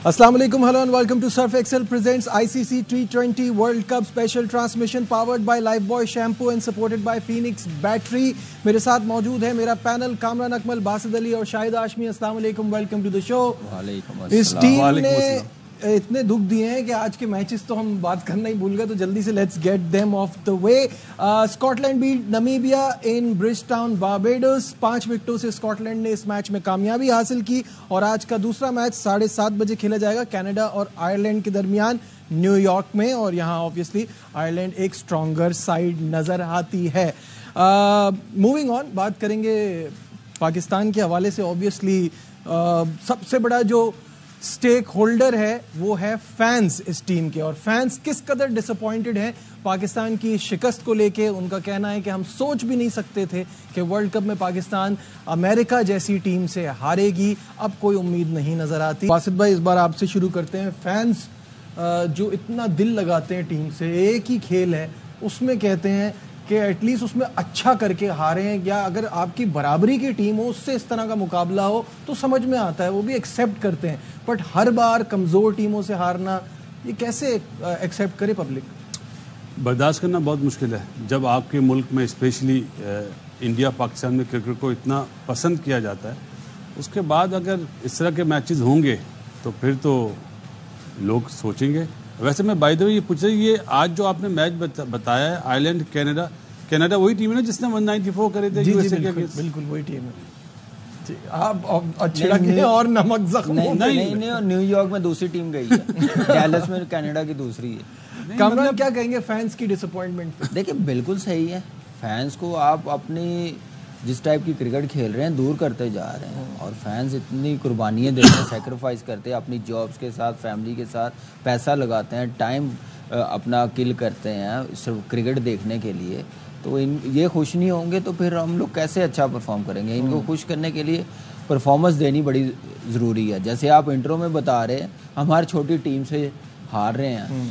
Assalamu alaikum, hello and welcome to Surf Excel presents ICC T20 World Cup special transmission powered by Lifebuoy shampoo and supported by Phoenix Battery। मेरे साथ मौजूद है मेरा panel Kamran Akmal, Basit Ali और शाहिद आशमी। अस्सलाम वालेकुम, welcome to the show. इस team ने इतने दुख दिए हैं कि आज के मैचेस तो हम बात करना ही भूल गए, तो जल्दी से let's get them off the way. Scotland beat Namibia in Bridgetown Barbados. 5 विकेटों से स्कॉटलैंड ने इस मैच में कामयाबी हासिल की और आज का दूसरा मैच 7:30 बजे खेला जाएगा कनाडा और आयरलैंड के दरमियान न्यूयॉर्क में। और यहाँ ऑब्वियसली आयरलैंड एक स्ट्रॉन्गर साइड नजर आती है। मूविंग ऑन, बात करेंगे पाकिस्तान के हवाले से। ऑब्वियसली सबसे बड़ा जो स्टेक होल्डर है वो है फैंस इस टीम के, और फैंस किस कदर डिसअपॉइंटेड हैं पाकिस्तान की शिकस्त को लेके। उनका कहना है कि हम सोच भी नहीं सकते थे कि वर्ल्ड कप में पाकिस्तान अमेरिका जैसी टीम से हारेगी, अब कोई उम्मीद नहीं नजर आती। बासित भाई, इस बार आपसे शुरू करते हैं। फैंस जो इतना दिल लगाते हैं टीम से, एक ही खेल है उसमें कहते हैं कि एटलीस्ट उसमें अच्छा करके हारे हैं, या अगर आपकी बराबरी की टीम हो उससे इस तरह का मुकाबला हो तो समझ में आता है, वो भी एक्सेप्ट करते हैं। बट हर बार कमज़ोर टीमों से हारना, ये कैसे एक्सेप्ट करे पब्लिक? बर्दाश्त करना बहुत मुश्किल है जब आपके मुल्क में स्पेशली इंडिया पाकिस्तान में क्रिकेट को इतना पसंद किया जाता है। उसके बाद अगर इस तरह के मैचेस होंगे तो फिर तो लोग सोचेंगे। वैसे मैं बाय द वे ये पूछ रही, ये आज जो आपने मैच बताया है आयरलैंड कनाडा वही टीम है ना जिसने 194 करे थे? जी, बिल्कुल वही टीम है। आप अच्छे और नमक जख्म नहीं, न्यूयॉर्क में दूसरी टीम गई है। डैलस में कनाडा की दूसरी है। कामरान, क्या कहेंगे फैंस की डिसअपॉइंटमेंट? देखिए, बिल्कुल सही है। फैंस को आप अपनी जिस टाइप की क्रिकेट खेल रहे हैं दूर करते जा रहे हैं, और फैंस इतनी कुर्बानियाँ देते हैं, सेक्रीफाइस करते हैं अपनी जॉब्स के साथ, फैमिली के साथ, पैसा लगाते हैं, टाइम अपना किल करते हैं सिर्फ क्रिकेट देखने के लिए। तो ये खुश नहीं होंगे तो फिर हम लोग कैसे अच्छा परफॉर्म करेंगे? इनको खुश करने के लिए परफॉर्मेंस देनी बड़ी ज़रूरी है। जैसे आप इंट्रो में बता रहे हैं, हमारी छोटी टीम से हार रहे हैं।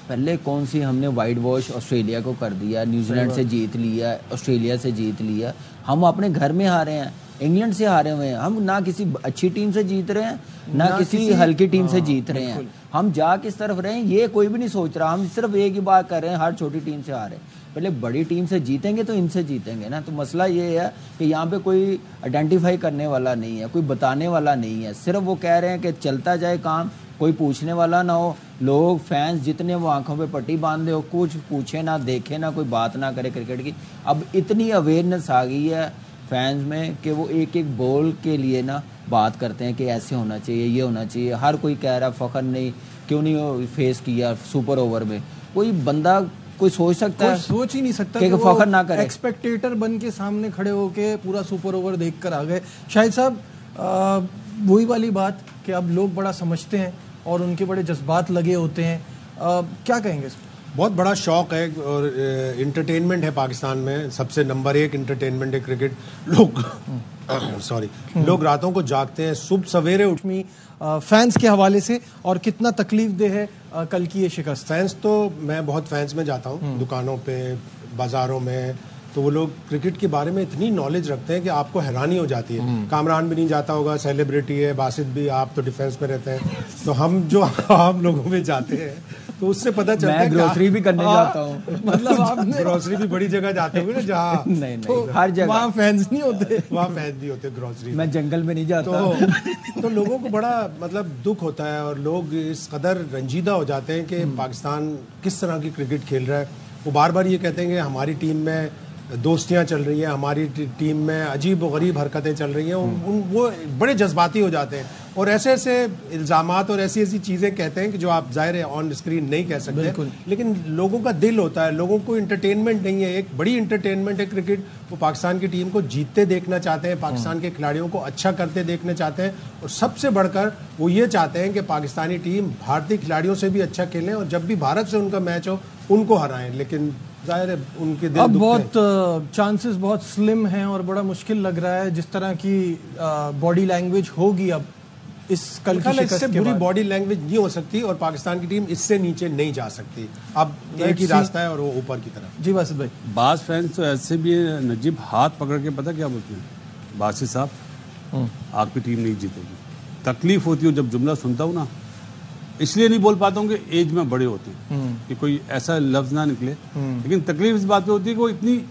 पहले कौन सी हमने वाइट वॉश ऑस्ट्रेलिया को कर दिया, न्यूजीलैंड से जीत लिया, ऑस्ट्रेलिया से जीत लिया। हम अपने घर में हारे हैं, इंग्लैंड से हारे हुए हैं। हम ना किसी अच्छी टीम से जीत रहे हैं ना किसी हल्की टीम से जीत रहे हैं। हम जा किस तरफ रहे हैं ये कोई भी नहीं सोच रहा। हम सिर्फ एक ही बात कर रहे हैं, हर छोटी टीम से हारे। पहले बड़ी टीम से जीतेंगे तो इनसे जीतेंगे ना। तो मसला ये है कि यहाँ पे कोई आइडेंटिफाई करने वाला नहीं है, कोई बताने वाला नहीं है। सिर्फ वो कह रहे हैं कि चलता जाए काम, कोई पूछने वाला ना हो। लोग फैंस जितने वो आंखों पे पट्टी बांधे हो, कुछ पूछे ना, देखे ना, कोई बात ना करे क्रिकेट की। अब इतनी अवेयरनेस आ गई है फैंस में कि वो एक एक बॉल के लिए ना बात करते हैं कि ऐसे होना चाहिए, ये होना चाहिए। हर कोई कह रहा है फ़खर नहीं, क्यों नहीं फेस किया सुपर ओवर में। कोई बंदा कोई सोच सकता है? सोच ही नहीं सकता कि फखर ना करे। एक्सपेक्टेटर बन के सामने खड़े होके पूरा सुपर ओवर देख कर आ गए। शाहिद साहब, वही वाली बात कि अब लोग बड़ा समझते हैं और उनके बड़े जज्बात लगे होते हैं। क्या कहेंगे इसको? बहुत बड़ा शौक है और इंटरटेनमेंट है पाकिस्तान में। सबसे नंबर 1 इंटरटेनमेंट है क्रिकेट। लोग रातों को जागते हैं, सुबह सवेरे उठमी फैंस के हवाले से, और कितना तकलीफ दे है कल की ये शिकस्त? फैंस तो मैं बहुत फैंस में जाता हूँ, दुकानों पे, बाजारों में, तो वो लोग क्रिकेट के बारे में इतनी नॉलेज रखते हैं कि आपको हैरानी हो जाती है। कामरान भी नहीं जाता होगा, सेलिब्रिटी है, बासित भी, आप तो डिफेंस में रहते हैं, तो हम जो आम लोगों में जाते हैं तो उससे पता चलता है। मैं ग्रोसरी भी करने जाता हूँ। मतलब आप ग्रोसरी भी बड़ी जगह जाते होंगे ना जहाँ नहीं, हर जगह वहाँ फैंस नहीं होते, वहाँ फैंस नहीं होते ग्रोसरी। मैं जंगल में नहीं जाता। तो लोगों को बड़ा मतलब दुख होता है, और लोग इस कदर रंजीदा हो जाते हैं कि पाकिस्तान किस तरह की क्रिकेट खेल रहा है। वो बार बार ये कहते हैं कि हमारी टीम में दोस्तियां चल रही हैं, हमारी टीम में अजीब व गरीब हरकतें चल रही हैं। वो बड़े जज्बाती हो जाते हैं और ऐसे ऐसे इल्ज़ामात और ऐसी ऐसी चीज़ें कहते हैं कि जो आप ज़ाहिर है ऑन स्क्रीन नहीं कह सकते, लेकिन लोगों का दिल होता है। लोगों को इंटरटेनमेंट नहीं है, एक बड़ी इंटरटेनमेंट है क्रिकेट। वो पाकिस्तान की टीम को जीतते देखना चाहते हैं, पाकिस्तान के खिलाड़ियों को अच्छा करते देखना चाहते हैं, और सबसे बढ़कर वो ये चाहते हैं कि पाकिस्तानी टीम भारतीय खिलाड़ियों से भी अच्छा खेलें, और जब भी भारत से उनका मैच हो उनको हराएं। लेकिन जाहिर है उनके दिल अब बहुत चांसेस बहुत स्लिम हैं और बड़ा मुश्किल लग रहा है जिस तरह की बॉडी लैंग्वेज होगी अब इस कल की शिकस्त के बाद। बुरी बॉडी लैंग्वेज नहीं हो सकती और पाकिस्तान की टीम इससे नीचे नहीं जा सकती। अब एक ही रास्ता है और वो ऊपर की तरफ। जी बासित भाई, बास फैंस तो ऐसे भी है नजीब, हाथ पकड़ के पता क्या बोलते हैं, बासित साहब आपकी टीम नहीं जीतेगी। तकलीफ होती है जब जुमला सुनता हूँ ना, इसलिए नहीं बोल पाता हूँ कि एज में बड़े होते हैं, कि कोई ऐसा लफ्ज ना निकले, लेकिन तकलीफ इस बात पे होती है कि वो इतनी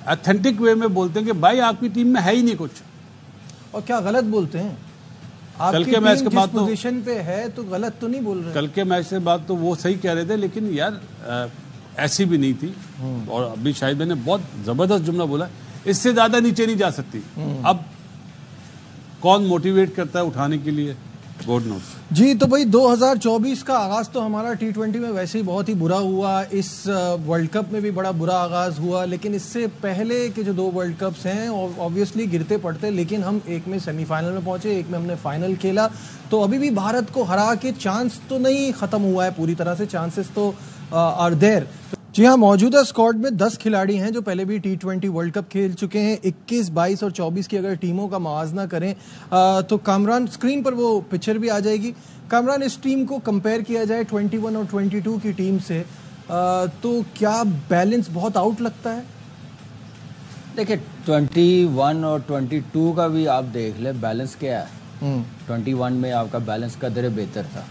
ऑथेंटिक वे में बोलते हैं कि भाई आपकी टीम में है ही नहीं कुछ। और क्या गलत बोलते हैं? कल के मैच के बाद तो पोजीशन पे है तो गलत तो नहीं बोल रहे। कल के मैच के बाद तो वो सही कह रहे थे, लेकिन यार ऐसी भी नहीं थी। और अभी शायद मैंने बहुत जबरदस्त जुमला बोला, इससे ज्यादा नीचे नहीं जा सकती। अब कौन मोटिवेट करता है उठाने के लिए, गॉड नोस। जी, तो भाई 2024 का आगाज तो हमारा T20 में वैसे ही बहुत ही बुरा हुआ, इस वर्ल्ड कप में भी बड़ा बुरा आगाज हुआ, लेकिन इससे पहले के जो 2 वर्ल्ड कप्स हैं ऑब्वियसली गिरते पड़ते, लेकिन हम एक में सेमीफाइनल में पहुंचे, एक में हमने फाइनल खेला, तो अभी भी भारत को हरा के चांस तो नहीं खत्म हुआ है पूरी तरह से, चांसेस तो आर देयर। जी हाँ, मौजूदा स्क्वाड में 10 खिलाड़ी हैं जो पहले भी T20 वर्ल्ड कप खेल चुके हैं। 21, 22 और 24 की अगर टीमों का मुआवजा करें तो कामरान, स्क्रीन पर वो पिक्चर भी आ जाएगी। कामरान, इस टीम को कंपेयर किया जाए 21 और 22 की टीम से तो क्या बैलेंस बहुत आउट लगता है? देखिए 21 और 22 का भी आप देख ले, बैलेंस क्या है। 21 में आपका बैलेंस कदर बेहतर था,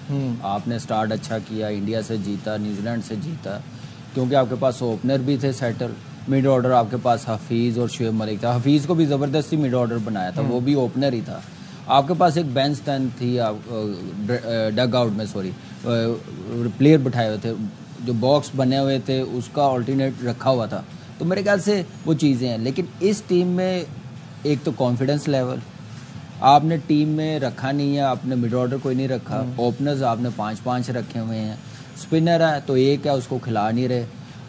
आपने स्टार्ट अच्छा किया, इंडिया से जीता, न्यूजीलैंड से जीता, क्योंकि आपके पास ओपनर भी थे सेटल, मिड ऑर्डर आपके पास हफीज़ और शुएब मलिक था। हफीज़ को भी ज़बरदस्ती मिड ऑर्डर बनाया था, वो भी ओपनर ही था। आपके पास एक बेंच स्ट्रेंथ थी, डग आउट में प्लेयर बिठाए हुए थे, जो बॉक्स बने हुए थे उसका ऑल्टरनेट रखा हुआ था। तो मेरे ख्याल से वो चीज़ें हैं, लेकिन इस टीम में एक तो कॉन्फिडेंस लेवल आपने टीम में रखा नहीं है, आपने मिड ऑर्डर कोई नहीं रखा, ओपनर्स आपने 5-5 रखे हुए हैं, स्पिनर है तो एक है उसको खिला नहीं रहे,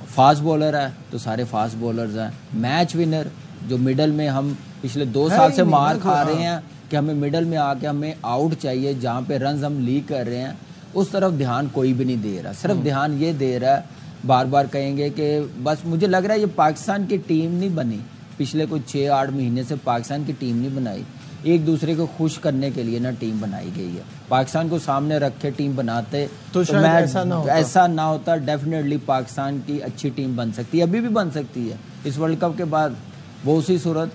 फास्ट बॉलर है तो सारे फास्ट बॉलर्स हैं, मैच विनर जो मिडल में हम पिछले 2 साल से मार खा रहे हैं कि हमें मिडल में आके हमें आउट चाहिए, जहाँ पे रन्स हम लीक कर रहे हैं उस तरफ ध्यान कोई भी नहीं दे रहा। सिर्फ ध्यान ये दे रहा है, बार बार कहेंगे कि बस मुझे लग रहा है ये पाकिस्तान की टीम नहीं बनी, पिछले कुछ 6-8 महीने से पाकिस्तान की टीम नहीं बनाई, एक दूसरे को खुश करने के लिए ना टीम बनाई गई है। पाकिस्तान को सामने रख के टीम बनाते तो शायद ऐसा ना होता। डेफिनेटली पाकिस्तान की अच्छी टीम बन सकती है, अभी भी बन सकती है। इस वर्ल्ड कप के बाद वो उसी सूरत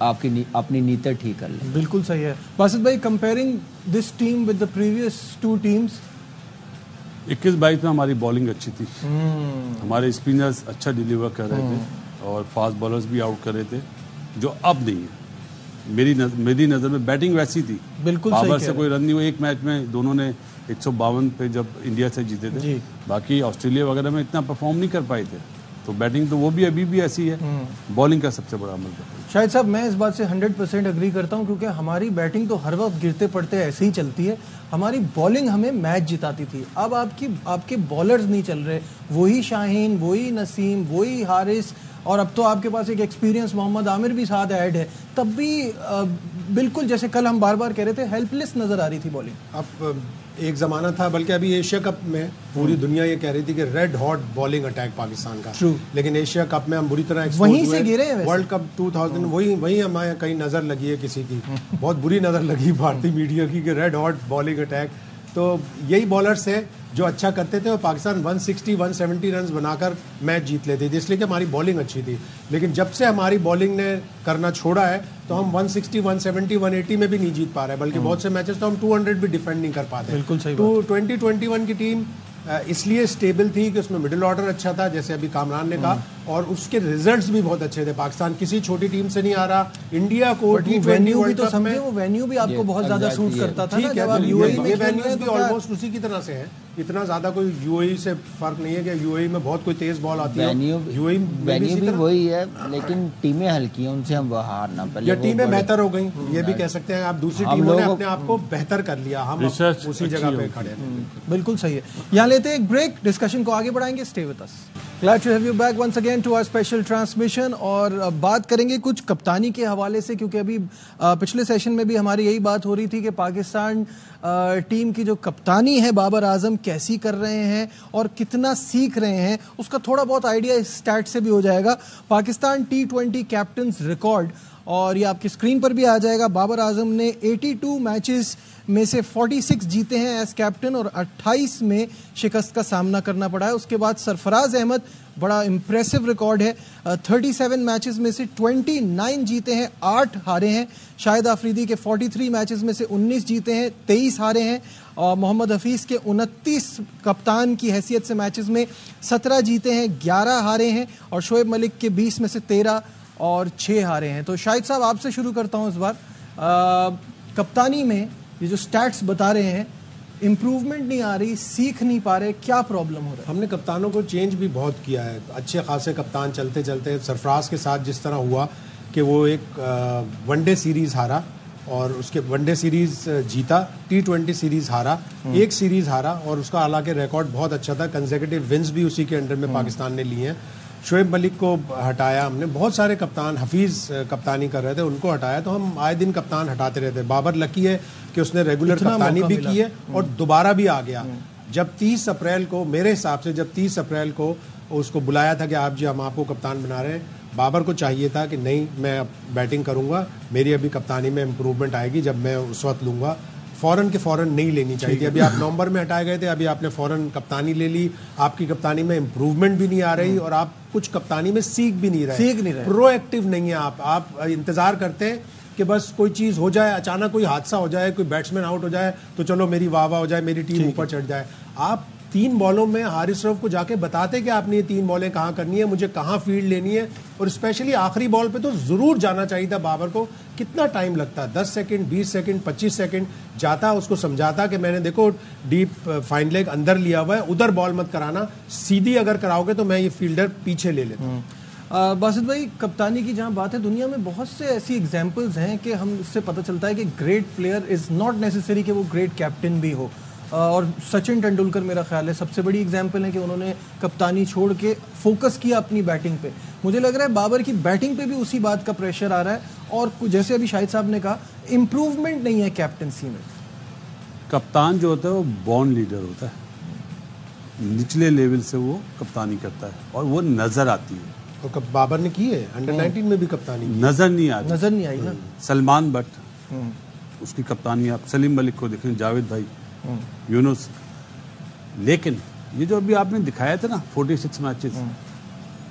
आपकी अपनी नीयतें ठीक कर ले। बिल्कुल सही है बासित भाई। Comparing this team with the previous 2 teams, 21-22 में हमारी बॉलिंग अच्छी थी, हमारे स्पिनर्स अच्छा डिलीवर कर रहे थे और फास्ट बॉलर्स भी आउट कर रहे थे, जो अब नहीं है। मेरी नज़र में बैटिंग वैसी थी, बिल्कुल बाबर से कोई रन नहीं हुआ। एक मैच में दोनों ने 152 पे जब इंडिया से जीते थे, बाकी ऑस्ट्रेलिया वगैरह में इतना परफॉर्म नहीं कर पाए थे। तो बैटिंग तो वो भी अभी भी ऐसी है, बॉलिंग का सबसे बड़ा अमल है। शायद साहब मैं इस बात से 100% अग्री करता हूं, क्योंकि हमारी बैटिंग तो हर वक्त गिरते पड़ते ऐसे ही चलती है, हमारी बॉलिंग हमें मैच जिताती थी। अब आपके बॉलर्स नहीं चल रहे, वही शाहीन, वही नसीम, वही हारिस, और अब तो आपके पास एक एक्सपीरियंस मोहम्मद आमिर भी साथ ऐड है, तब भी बिल्कुल जैसे कल हम बार बार कह रहे थे हेल्पलेस नजर आ रही थी बॉलिंग। अब एक ज़माना था, बल्कि अभी एशिया कप में पूरी दुनिया ये कह रही थी कि red hot bowling attack Pakistan का। True. लेकिन एशिया कप में हम बुरी तरह वहीं से गिरे हैं। वर्ल्ड कप 2000 वही हमें कहीं नज़र लगी है किसी की, बहुत बुरी नज़र लगी भारतीय मीडिया की कि रेड हॉट बॉलिंग अटैक। तो यही बॉलर्स हैं जो अच्छा करते थे और पाकिस्तान 160-170 रन बनाकर मैच जीत लेते थे, इसलिए कि हमारी बॉलिंग अच्छी थी। लेकिन जब से हमारी बॉलिंग ने करना छोड़ा है तो हम 160, 170, 180 में भी नहीं जीत पा रहे, बल्कि बहुत से मैचेस तो हम 200 भी डिफेंड नहीं कर पाते। बिल्कुल सही बात। 2021 की टीम इसलिए स्टेबल थी कि उसमें मिडिल ऑर्डर अच्छा था, जैसे अभी कामरान ने कहा, और उसके रिजल्ट्स भी बहुत अच्छे थे। पाकिस्तान किसी छोटी टीम से नहीं आ रहा, इंडिया को वेन्यू भी तो समझे, वो वेन्यू भी आपको बहुत ज्यादा सूट करता था ना, जब आप यूएई में वेन्यूज भी ऑलमोस्ट उसी की तरह से हैं, इतना ज्यादा कोई यूएई से फर्क नहीं है कि यूएई में बहुत कोई तेज बॉल आती है, यूएई वेन्यू भी वही है, लेकिन टीमें हल्की हैं, उनसे हम हार ना पहले। ये टीमें बेहतर हो गई, ये भी कह सकते हैं। आप दूसरी टीमों ने अपने आप को बेहतर कर लिया, हम उसी जगह पे खड़े हैं। बिल्कुल सही है। यहाँ लेते हैं एक ब्रेक, डिस्कशन को आगे बढ़ाएंगे। Stay with us. Glad to have you back once again to our special transmission। और बात करेंगे कुछ कप्तानी के हवाले से, क्योंकि अभी पिछले सेशन में भी हमारी यही बात हो रही थी कि पाकिस्तान टीम की जो कप्तानी है बाबर आजम कैसी कर रहे हैं और कितना सीख रहे हैं, उसका थोड़ा बहुत आइडिया इस स्टैट से भी हो जाएगा। पाकिस्तान T20 कैप्टन्स रिकॉर्ड और ये आपकी स्क्रीन पर भी आ जाएगा। बाबर आजम ने 82 मैचेस में से 46 जीते हैं एज कैप्टन और 28 में शिकस्त का सामना करना पड़ा है। उसके बाद सरफराज अहमद, बड़ा इंप्रेसिव रिकॉर्ड है, 37 मैचेस में से 29 जीते हैं, 8 हारे हैं। शाहिद आफरीदी के 43 मैचेस में से 19 जीते हैं, 23 हारे हैं। और मोहम्मद हफीज़ के 29 कप्तान की हैसियत से मैचेस में 17 जीते हैं, 11 हारे हैं। और शोएब मलिक के 20 में से 13 और 6 हारे हैं। तो शाहिद साहब, आपसे शुरू करता हूं इस बार। कप्तानी में ये जो स्टैट्स बता रहे हैं, इम्प्रूवमेंट नहीं आ रही, सीख नहीं पा रहे, क्या प्रॉब्लम हो रहा है? हमने कप्तानों को चेंज भी बहुत किया है। अच्छे खासे कप्तान चलते चलते सरफराज के साथ जिस तरह हुआ कि वो एक वनडे सीरीज़ हारा और उसके वनडे सीरीज़ जीता, T20 सीरीज़ हारा, एक सीरीज़ हारा और उसका हालांकि रिकॉर्ड बहुत अच्छा था। कंसेक्यूटिव विंस भी उसी के अंडर में पाकिस्तान ने लिए हैं। शोएब मलिक को हटाया हमने, बहुत सारे कप्तान, हफीज़ कप्तानी कर रहे थे, उनको हटाया। तो हम आए दिन कप्तान हटाते रहते। बाबर लकी है कि उसने रेगुलर कप्तानी भी की है और दोबारा भी आ गया। जब 30 अप्रैल को, मेरे हिसाब से जब 30 अप्रैल को उसको बुलाया था कि आप जी हम आपको कप्तान बना रहे हैं, बाबर को चाहिए था कि नहीं, मैं अब बैटिंग करूंगा, मेरी अभी कप्तानी में इम्प्रूवमेंट आएगी जब मैं उस वक्त लूँगा। फ़ौरन के फ़ौरन नहीं लेनी चाहिए थी। अभी आप नवंबर में हटाए गए थे, अभी आपने फ़ौरन कप्तानी ले ली, आपकी कप्तानी में इम्प्रूवमेंट भी नहीं आ रही और आप कुछ कप्तानी में सीख भी नहीं रहे, प्रोएक्टिव नहीं है। आप इंतज़ार करते हैं कि बस कोई चीज़ हो जाए, अचानक कोई हादसा हो जाए, कोई बैट्समैन आउट हो जाए तो चलो मेरी वाह वाह हो जाए, मेरी टीम ऊपर चढ़ जाए। आप 3 बॉलों में हारिस रऊफ को जाके बताते कि आपने ये 3 बॉलें कहाँ करनी है, मुझे कहाँ फील्ड लेनी है। और स्पेशली आखिरी बॉल पे तो ज़रूर जाना चाहिए था बाबर को। कितना टाइम लगता, 10 सेकंड, 20 सेकंड, 25 सेकंड जाता, उसको समझाता कि मैंने देखो डीप फाइन लेग अंदर लिया हुआ है, उधर बॉल मत कराना, सीधी अगर कराओगे तो मैं ये फील्डर पीछे ले लेता हूँ। बासित भाई, कप्तानी की जहाँ बात है, दुनिया में बहुत से ऐसी एग्जाम्पल्स हैं कि हम उससे पता चलता है कि great player is not necessary कि वो ग्रेट कैप्टन भी हो। और सचिन तेंदुलकर मेरा ख्याल है सबसे बड़ी एग्जाम्पल है कि उन्होंने कप्तानी छोड़ के फोकस किया अपनी बैटिंग पे। मुझे लग रहा है बाबर की बैटिंग पे भी उसी बात का प्रेशर आ रहा है और जैसे अभी शाहिद साहब ने कहा, इम्प्रूवमेंट नहीं है कैप्टनसी में। कप्तान जो होता है वो बॉर्न लीडर होता है, निचले लेवल से वो कप्तानी करता है और वो नज़र आती है। तो बाबर ने की है, अंडर 19 में भी कप्तानी नज़र नहीं आई ना। सलमान बट उसकी कप्तानी, आप सलीम मलिक को देखें, जावेद भाई, यूनुस। लेकिन ये जो अभी आपने दिखाया था ना 46 मैचेस,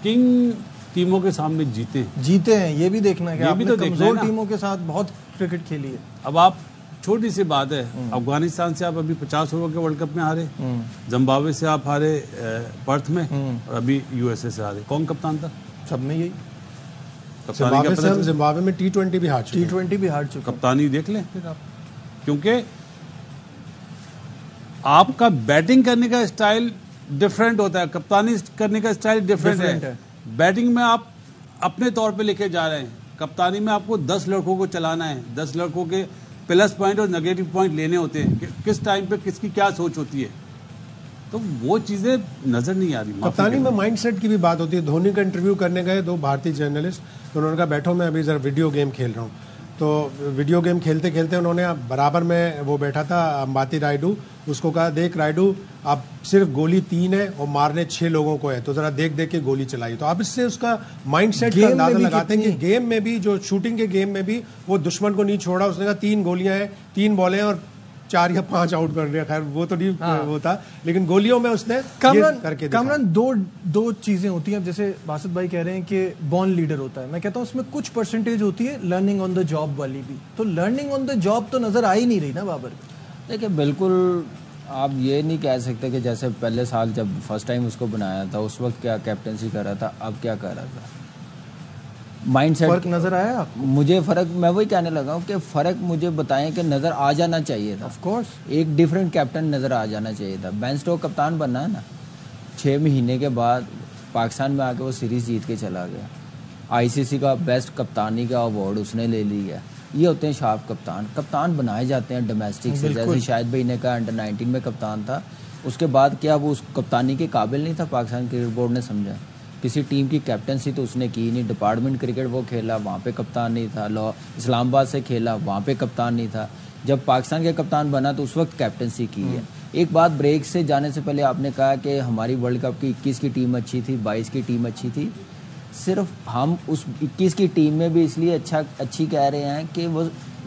किंग टीमों के सामने जीते हैं, ये भी देखना है कि आपने कमजोर टीमों के साथ बहुत क्रिकेट खेली है। अब आप, छोटी सी बात है, अफगानिस्तान से आप अभी 50 ओवर के वर्ल्ड कप में हारे, जिम्बाब्वे से आप हारे पर्थ में, और अभी यूएसए से हारे। कौन कप्तान था? सब में यही कप्तानी। जिम्बाब्वे में T20 भी हार चुके। कप्तानी देख लें फिर आप, क्योंकि आपका बैटिंग करने का स्टाइल डिफरेंट होता है, कप्तानी करने का स्टाइल डिफरेंट है। बैटिंग में आप अपने तौर पे लेके जा रहे हैं, कप्तानी में आपको 10 लड़कों को चलाना है, 10 लड़कों के प्लस पॉइंट और नेगेटिव पॉइंट लेने होते हैं, किस टाइम पे किसकी क्या सोच होती है, तो वो चीज़ें नज़र नहीं आ रही। कप्तानी में माइंडसेट की भी बात होती है। धोनी का इंटरव्यू करने गए 2 भारतीय जर्नलिस्ट, तो उन्होंने कहा बैठो, मैं अभी ज़रा वीडियो गेम खेल रहा हूँ। तो वीडियो गेम खेलते खेलते उन्होंने बराबर में वो बैठा था अंबाती रायडू, उसको कहा देख रायडू, अब सिर्फ गोली 3 है और मारने 6 लोगों को है, तो ज़रा देख देख के गोली चलाई। तो आप इससे उसका माइंडसेट का अंदाजा लगाते हैं कि गेम में भी, जो शूटिंग के गेम में भी वो दुश्मन को नहीं छोड़ा। उसने कहा 3 गोलियां हैं, 3 बॉलें हैं और 4 या 5 आउट कर दिया। खैर वो तो नहीं वो था, लेकिन गोलियों में उसने करके कामरान दो चीजें होती हैं। अब जैसे बासित भाई कह रहे हैं कि बॉर्न लीडर होता है, मैं कहता हूँ उसमें कुछ परसेंटेज होती है लर्निंग ऑन द जॉब वाली भी। तो लर्निंग ऑन द जॉब तो नजर आ ही नहीं रही ना बाबर। देखिए, बिल्कुल आप ये नहीं कह सकते कि जैसे पहले साल जब फर्स्ट टाइम उसको बनाया था उस वक्त क्या कैप्टनसी कर रहा था, अब क्या कर रहा था। माइंडसेट फर्क नजर आया आपको? मुझे फर्क, मैं वही कहने लगा हूँ कि फर्क मुझे बताएं कि नजर आ जाना चाहिए था। ऑफ कोर्स एक डिफरेंट कैप्टन नजर आ जाना चाहिए था। बेन स्टोक्स कप्तान बनना है ना, 6 महीने के बाद पाकिस्तान में आके वो सीरीज जीत के चला गया। आईसीसी का बेस्ट कप्तानी का अवार्ड उसने ले लिया। ये होते हैं शार्प कप्तान। कप्तान बनाए जाते हैं डोमेस्टिक से, जैसे शाहिद भाई ने कहा अंडर 19 में कप्तान था, उसके बाद क्या वो उस कप्तानी के काबिल नहीं था, पाकिस्तान क्रिकेट बोर्ड ने समझा। किसी टीम की कैप्टनसी तो उसने की नहीं। डिपार्टमेंट क्रिकेट वो खेला, वहाँ पे कप्तान नहीं था। इस्लामाबाद से खेला, वहाँ पे कप्तान नहीं था। जब पाकिस्तान के कप्तान बना तो उस वक्त कैप्टनसी की है। एक बात, ब्रेक से जाने से पहले आपने कहा कि हमारी वर्ल्ड कप की 21 की टीम अच्छी थी, 22 की टीम अच्छी थी। सिर्फ हम उस 21 की टीम में भी इसलिए अच्छी कह रहे हैं कि वो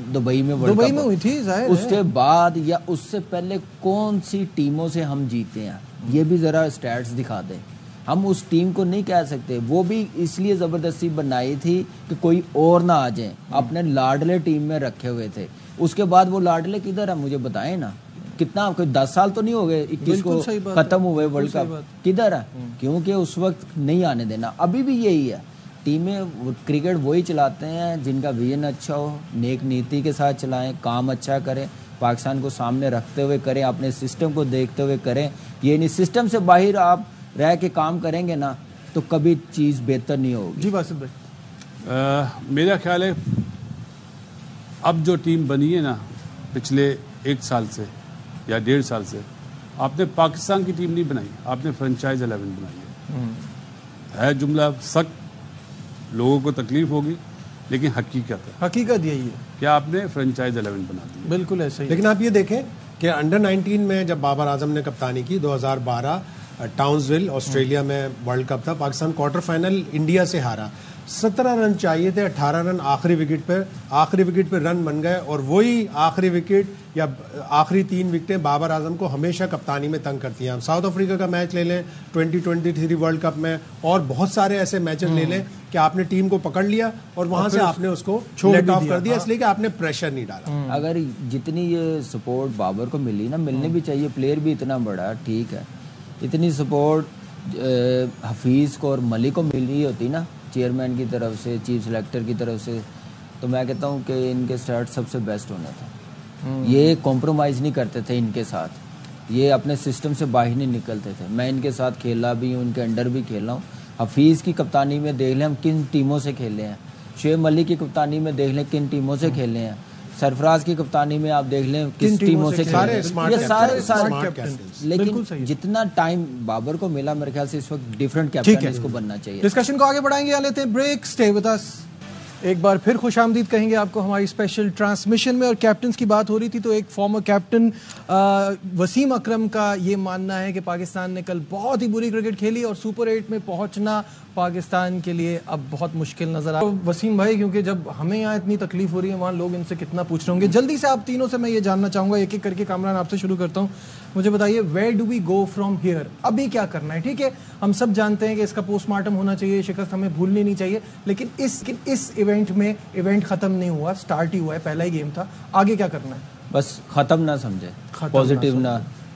दुबई में हुई थी, जाहिर है। उसके बाद या उससे पहले कौन सी टीमों से हम जीते हैं, ये भी जरा स्टैट्स दिखा दें। हम उस टीम को नहीं कह सकते, वो भी इसलिए जबरदस्ती बनाई थी कि कोई और ना आ जाए, अपने लाडले टीम में रखे हुए थे। उसके बाद वो लाडले किधर है मुझे बताएं ना, कितना कोई 10 साल तो नहीं हो गए 21 को खत्म हुए वर्ल्ड कप, किधर है? क्योंकि उस वक्त नहीं आने देना। अभी भी यही है, टीमें क्रिकेट वही चलाते हैं जिनका विजन अच्छा हो, नेक नीति के साथ चलाएं, काम अच्छा करें, पाकिस्तान को सामने रखते हुए करें, अपने सिस्टम को देखते हुए करें। ये नहीं सिस्टम से बाहर आप रह के काम करेंगे ना तो कभी चीज़ बेहतर नहीं होगी। जी बासित भाई, मेरा ख्याल है अब जो टीम बनी है ना पिछले 1 साल से या 1.5 साल से, आपने पाकिस्तान की टीम नहीं बनाई, आपने फ्रेंचाइज 11 बनाई है। जुमला सख्त, लोगों को तकलीफ होगी, लेकिन हकीकत यही है कि आपने फ्रेंचाइज 11 बना दी। बिल्कुल ऐसा ही। लेकिन आप ये देखें कि अंडर 19 में जब बाबर आजम ने कप्तानी की 2012 टाउन्सविल ऑस्ट्रेलिया में वर्ल्ड कप था, पाकिस्तान क्वार्टर फाइनल इंडिया से हारा। 17 रन चाहिए थे, 18 रन आखिरी विकेट पे रन बन गए, और वही आखिरी विकेट या आखिरी 3 विकेटें बाबर आजम को हमेशा कप्तानी में तंग करती हैं। साउथ अफ्रीका का मैच ले लें 2023 वर्ल्ड कप में, और बहुत सारे ऐसे मैचेस ले लें कि आपने टीम को पकड़ लिया और वहां से आपने उसको लेट ऑफ कर दिया, इसलिए कि आपने प्रेशर नहीं डाला। अगर जितनी ये सपोर्ट बाबर को मिली ना, मिलनी भी चाहिए, प्लेयर भी इतना बड़ा, ठीक है, इतनी सपोर्ट हफीज़ को और मलिक को मिल रही होती ना चेयरमैन की तरफ से, चीफ सेलेक्टर की तरफ से, तो मैं कहता हूँ कि इनके स्टार्ट सबसे बेस्ट होना था। ये कॉम्प्रोमाइज़ नहीं करते थे इनके साथ, ये अपने सिस्टम से बाहर नहीं निकलते थे। मैं इनके साथ खेला भी हूँ, इनके अंडर भी खेला हूँ। हफीज़ की कप्तानी में देख लें हम किन टीमों से खेले हैं, शुएब मलिक की कप्तानी में देख लें किन टीमों से खेले हैं, सरफराज की कप्तानी में आप देख लें किस टीमों से खेले हैं। ये सारे लेकिन जितना टाइम बाबर को मिला मेरे ख्याल से इस वक्त डिफरेंट कैप्टन इसको बनना चाहिए। डिस्कशन को आगे बढ़ाएंगे, यहाँ लेते हैं ब्रेक, स्टे विद अस। एक बार फिर खुशामदीद कहेंगे आपको हमारी स्पेशल ट्रांसमिशन में। और कैप्टन्स की बात हो रही थी तो एक फॉर्मर कैप्टन वसीम अकरम का ये मानना है कि पाकिस्तान ने कल बहुत ही बुरी क्रिकेट खेली और सुपर 8 में पहुंचना पाकिस्तान के लिए अब बहुत मुश्किल नजर आ रहा है। वसीम भाई, क्योंकि जब हमें यहाँ इतनी तकलीफ हो रही है, वहाँ लोग इनसे कितना पूछ रहे होंगे। जल्दी से आप तीनों से मैं ये जानना चाहूँगा, एक एक करके। कामरान आपसे शुरू करता हूँ, मुझे बताइए where do we go from here, अभी क्या करना है? ठीक है, हम सब जानते हैं कि इसका पोस्टमार्टम होना चाहिए, शिकस्त हमें भूलनी नहीं चाहिए, लेकिन इस इवेंट में इवेंट खत्म नहीं हुआ, स्टार्ट ही हुआ है, पहला ही गेम था, आगे क्या करना है? बस खत्म ना समझे,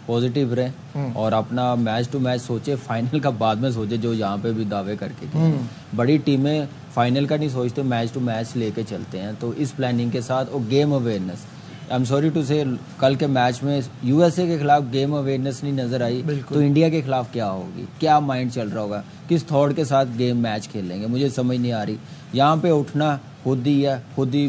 पॉजिटिव रहे और अपना मैच टू मैच सोचे, फाइनल का बाद में सोचे, जो यहाँ पे भी दावे करके बड़ी टीमें फाइनल का नहीं सोचते, मैच टू मैच लेके चलते हैं। तो इस प्लानिंग के साथ और game awareness, I am sorry to say, कल के मैच में यूएसए के खिलाफ गेम अवेयरनेस नहीं नजर आई, तो इंडिया के खिलाफ क्या होगी, क्या माइंड चल रहा होगा, किस थॉट के साथ गेम मैच खेलेंगे, मुझे समझ नहीं आ रही। यहाँ पे उठना खुद ही है, खुद ही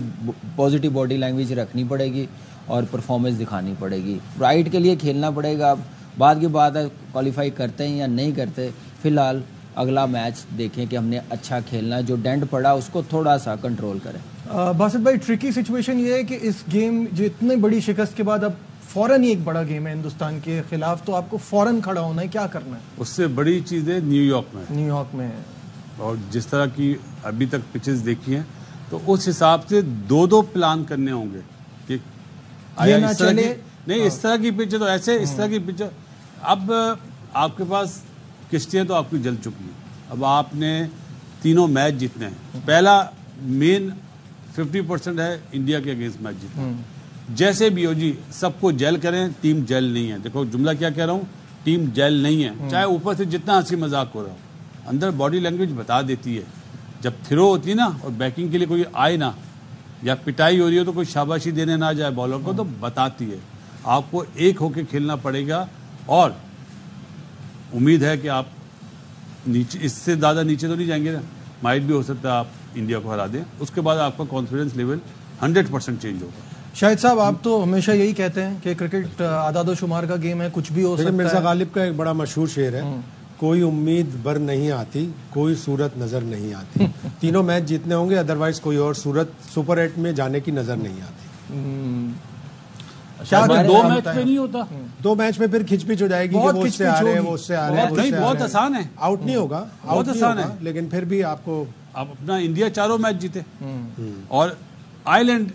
पॉजिटिव बॉडी लैंग्वेज रखनी पड़ेगी और परफॉर्मेंस दिखानी पड़ेगी, राइट के लिए खेलना पड़ेगा। बाद की बात है क्वालिफाई करते हैं या नहीं करते, फिलहाल अगला मैच देखें कि हमने अच्छा खेलना, जो डेंट पड़ा उसको थोड़ा सा कंट्रोल करें। बासित भाई, ट्रिकी सिचुएशन ये है कि इस गेम, जो इतनी बड़ी शिकस्त के बाद अब फौरन ही एक बड़ा गेम है हिंदुस्तान के खिलाफ, तो आपको फौरन खड़ा होना है, क्या करना है? उससे बड़ी चीज़ है न्यूयॉर्क में है, और जिस तरह की अभी तक पिचेस देखी हैं, तो उस हिसाब से 2-2 प्लान करने होंगे कि इस तरह की पिच है तो ऐसे, इस तरह की पिच। अब आपके पास किश्तियाँ तो आपकी जल चुकी हैं, अब आपने तीनों मैच जीतने हैं। पहला मेन 50% है इंडिया के अगेंस्ट मैच जीतना। जैसे भी हो जी, सबको जेल करें, टीम जेल नहीं है। देखो जुमला क्या कह रहा हूँ, टीम जेल नहीं है, चाहे ऊपर से जितना हंसी मजाक हो रहा हो, अंदर बॉडी लैंग्वेज बता देती है। जब थ्रो होती है ना और बैकिंग के लिए कोई आए ना, या पिटाई हो रही हो तो कोई शाबाशी देने ना जाए बॉलर को, तो बताती है। आपको एक होके खेलना पड़ेगा और उम्मीद है कि आप नीचे, इससे ज़्यादा नीचे तो नहीं जाएंगे ना, माइट भी हो सकता है आप इंडिया को हरा दें, उसके बाद आपका कॉन्फिडेंस लेवल 100% चेंज होगा। शाहिद साहब, आप तो हमेशा यही कहते हैं कि क्रिकेट आदादो शुमार का गेम है, कुछ भी हो सकता है। मिर्जा गालिब का एक बड़ा मशहूर शेर है, कोई उम्मीद बर नहीं आती, कोई सूरत नजर नहीं आती। तीनों मैच जीतने होंगे, अदरवाइज कोई और सूरत सुपर 8 में जाने की नजर नहीं आती। क्या हमारे करना दो है? मैच पे नहीं होता। 2 मैच में फिर खिचपिच हो जाएगी कि बहुत वो उससे आ रहे हैं, वो उससे आ रहे हैं, वो नहीं, उससे आ बहुत रहे हैं। आसान है। आउट नहीं होगा, बहुत आउट नहीं आसान होगा, है। लेकिन फिर भी आपको अब अपना इंडिया 4 मैच जीते और आयरलैंड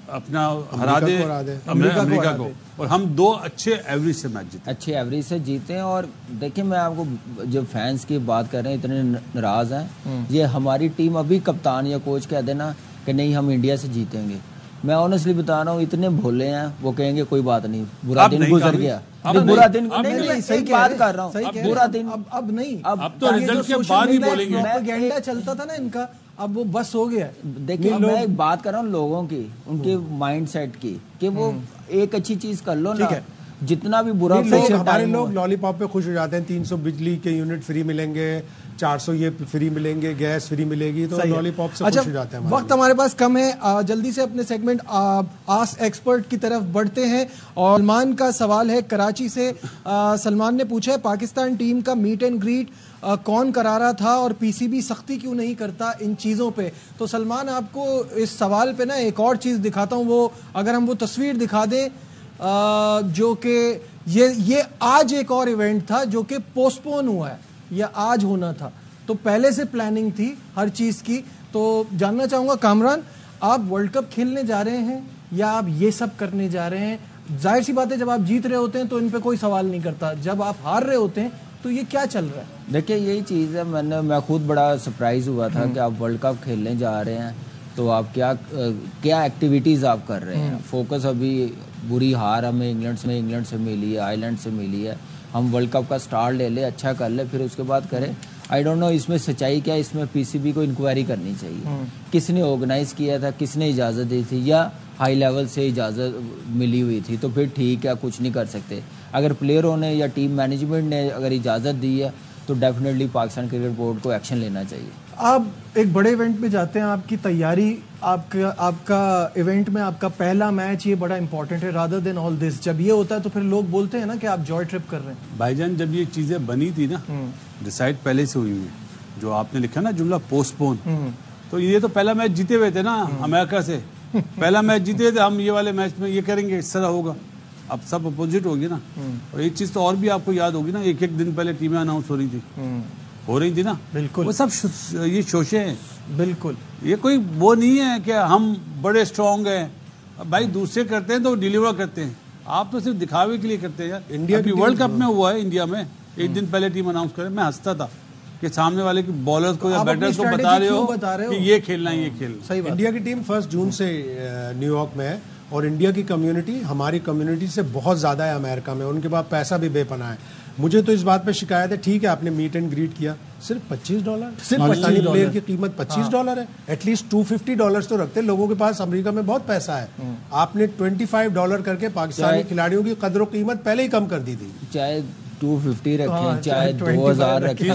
अपना हरा दे को हरा दे। अमेरिका को, और हम 2 अच्छे एवरेज से मैच जीते। अच्छे एवरेज से जीते हैं। और देखिए, मैं आपको जो फैंस की बात कर रहे हैं इतने नाराज हैं, ये हमारी टीम अभी कप्तान या कोच कह देना कि नहीं हम इंडिया से जीतेंगे, मैं ऑनेस्टली बता रहा हूँ इतने भोले हैं, वो कहेंगे कोई बात नहीं, बुरा अब दिन नहीं गुजर कभी। गया। अब नहीं, नहीं, बुरा दिन अब नहीं, नहीं, मैं सही एक कह बात रहे कर रहा सही हूँ, कह बुरा रहे दिन अब नहीं, अब तो रिजल्ट के बाद ही बोलेंगे। प्रोपेगेंडा चलता था ना इनका, अब वो बस हो गया। देखिए, अब मैं एक बात कर रहा हूँ लोगों की, उनके माइंडसेट की, कि वो एक अच्छी चीज कर लो ना, जितना भी बुरा हमारे लोग लॉलीपॉप पे खुश हो जाते हैं, 300 बिजली के यूनिट फ्री मिलेंगे, 400 ये फ्री मिलेंगे, गैस फ्री मिलेगी, तो लॉलीपॉप से खुश हो जाते हैं। वक्त हमारे पास कम है, जल्दी से अपने सेगमेंट आस्क एक्सपर्ट की तरफ बढ़ते हैं। और सलमान का सवाल है कराची से। सलमान ने पूछा है पाकिस्तान टीम का मीट एंड ग्रीट कौन करा रहा था और पीसीबी सख्ती क्यों नहीं करता इन चीज़ों पे। तो सलमान, आपको इस सवाल पे ना एक और चीज़ दिखाता हूँ, वो अगर हम वो तस्वीर दिखा दें जो कि ये आज एक और इवेंट था जो कि पोस्टपोन हुआ है, या आज होना था, तो पहले से प्लानिंग थी हर चीज़ की। तो जानना चाहूँगा कामरान, आप वर्ल्ड कप खेलने जा रहे हैं या आप ये सब करने जा रहे हैं? जाहिर सी बात है, जब आप जीत रहे होते हैं तो इन पे कोई सवाल नहीं करता, जब आप हार रहे होते हैं तो ये क्या चल रहा है? देखिए, यही चीज़ है, मैं खुद बड़ा सरप्राइज हुआ था कि आप वर्ल्ड कप खेलने जा रहे हैं, तो आप क्या एक्टिविटीज़ आप कर रहे हैं। फोकस अभी बुरी हार हमें इंग्लैंड से मिली है, आयरलैंड से मिली है, हम वर्ल्ड कप का स्टार्ट ले ले, अच्छा कर ले, फिर उसके बाद करें। आई डोंट नो इसमें सच्चाई क्या है, इसमें पीसीबी को इंक्वायरी करनी चाहिए, किसने ऑर्गेनाइज किया था, किसने इजाज़त दी थी, या हाई लेवल से इजाज़त मिली हुई थी, तो फिर ठीक है, कुछ नहीं कर सकते। अगर प्लेयरों ने या टीम मैनेजमेंट ने अगर इजाज़त दी है तो डेफिनेटली पाकिस्तान क्रिकेट बोर्ड को एक्शन लेना चाहिए। आप एक बड़े इवेंट में जाते हैं, आपकी तैयारी, आपका इवेंट में आपका पहला मैच, ये बड़ा इंपॉर्टेंट है रादर देन ऑल दिस। जब ये होता है तो फिर लोग बोलते हैं ना कि आप जॉय ट्रिप कर रहे हैं। भाईजान, जब ये चीज़ें बनी थी ना, डिसाइड पहले से हुई हुई, जो आपने लिखा ना जुमला पोस्टपोन, तो ये तो पहला मैच जीते हुए थे ना अमेरिका से, पहला मैच जीते थे हम, ये वाले मैच में ये करेंगे, इस तरह होगा। अब सब अपोजिट होगी ना। और एक चीज़ तो और भी आपको याद होगी ना, एक दिन पहले टीमें अनाउंस हो रही थी ना, बिल्कुल, वो सब ये शोशे हैं, बिल्कुल। ये कोई वो नहीं है कि हम बड़े स्ट्रांग हैं। भाई दूसरे करते हैं तो डिलीवर करते हैं, आप तो सिर्फ दिखावे के लिए करते हैं यार। इंडिया की वर्ल्ड कप में हुआ है इंडिया में, एक दिन पहले टीम अनाउंस करे, मैं हंसता था कि सामने वाले की बॉलर्स को या बैटर्स को बता रहे हो कि ये खेलना है, ये खेलना। सही बात। इंडिया की टीम 1 जून से न्यूयॉर्क में है, और इंडिया की कम्युनिटी हमारी कम्युनिटी से बहुत ज़्यादा है अमेरिका में, उनके पास पैसा भी बेपनाह है। मुझे तो इस बात पे शिकायत है, ठीक है आपने मीट एंड ग्रीट किया, सिर्फ $25, पाकिस्तानी प्लेयर की कीमत $25 है, एटलीस्ट $250 तो रखते। लोगों के पास अमेरिका में बहुत पैसा है, आपने $25 करके पाकिस्तानी खिलाड़ियों की कदर कीमत पहले ही कम कर दी थी। चाहे 250 रखें, चाहे 2000 रखें,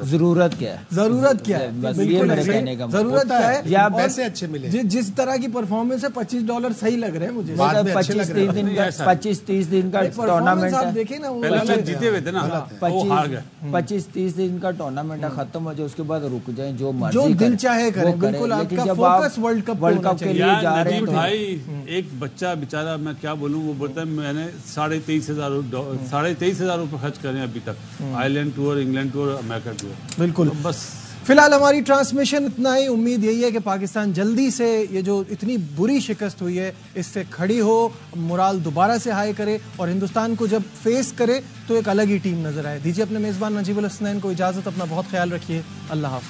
जरूरत क्या है? जरूरत क्या है? बस ये मेरे कहने का जरूरत क्या है? या पैसे अच्छे मिले, जिस तरह की परफॉर्मेंस है $25 सही लग रहे हैं मुझे। 25-30 दिन का टूर्नामेंट है, देखे ना, पहला मैच जीते हुए थे ना, वो हार गए। 25-30 दिन का टूर्नामेंट है, खत्म हो जाए, उसके बाद रुक जाए, जो मर्जी जो दिल करें, चाहे करें, वो बिल्कुल। करें। आपका लेकिन जब फोकस आप वर्ल्ड कप के लिए जा रहे हैं, भाई एक बच्चा बेचारा, मैं क्या बोलूं, वो बोलता है मैंने 23,500 रुपये खर्च करे अभी तक, Ireland tour, England tour, America tour. बिल्कुल। तो बस फिलहाल हमारी ट्रांसमिशन इतना ही। उम्मीद यही है कि पाकिस्तान जल्दी से ये जो इतनी बुरी शिकस्त हुई है इससे खड़ी हो, मोराल दोबारा से हाई करे और हिंदुस्तान को जब फेस करे तो एक अलग ही टीम नजर आए। दीजिए अपने मेजबान नजीबुल हसनैन को इजाजत, अपना बहुत ख्याल रखिए, अल्लाह हाफ़िज़।